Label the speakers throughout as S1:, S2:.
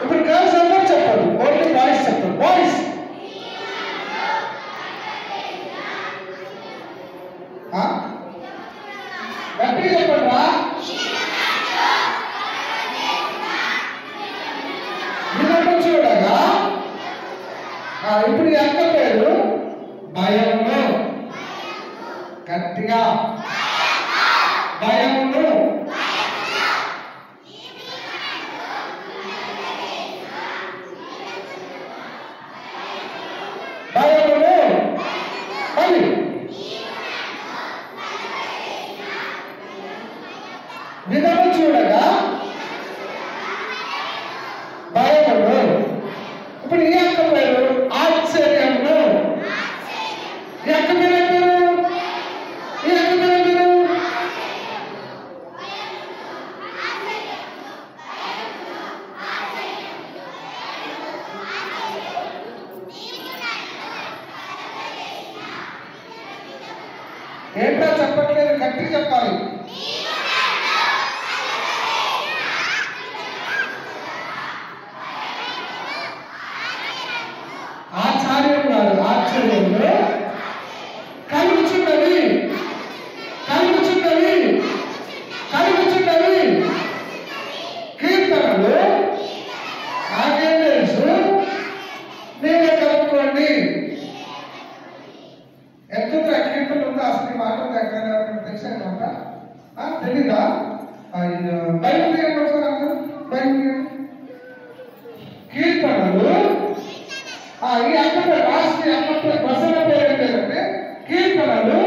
S1: ఇప్పుడు గర్ల్స్ అందరూ చెప్పారు, ఓన్లీ బాయ్స్ చెప్తారు. బాయ్స్ గట్టిగా చెప్పండి రా. వినడం చూడగా. ఇప్పుడు ఈ అక్క పేరు భయమును. గట్టిగా భయమును. భయమును మళ్ళీ వినము చూడగా భయమును. ఇప్పుడు ఈ అక్క పేరు ఆశ్చర్యమును. ఈ అక్క పేరు ఈ అక్క పేరు ఏంటో చెప్పట్లేదు, గట్టిగా చెప్పాలి. ఆచార్యం కాదు, ఆశ్చర్యంలో కలుగుచున్నది కలుగుచున్నది కలుగుచున్నది. కీర్తనలు నాకేం తెలుసు, నేనే కలుపుకోండి. ఎందుకు కీర్తనలు ఉందో అసలు ఈ మాట తెలిసాక తెలీదా? బైబిల్ కీర్తనలు ఈ అక్క రాష్ట్రీయ అక్క బసల పేరు ఏంటంటే కీర్తనలు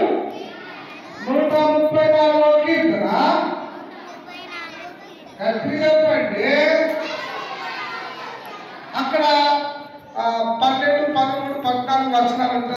S1: 134వ కీర్తన. చెప్పండి. అక్కడ 12, 13, 14 వచనాలు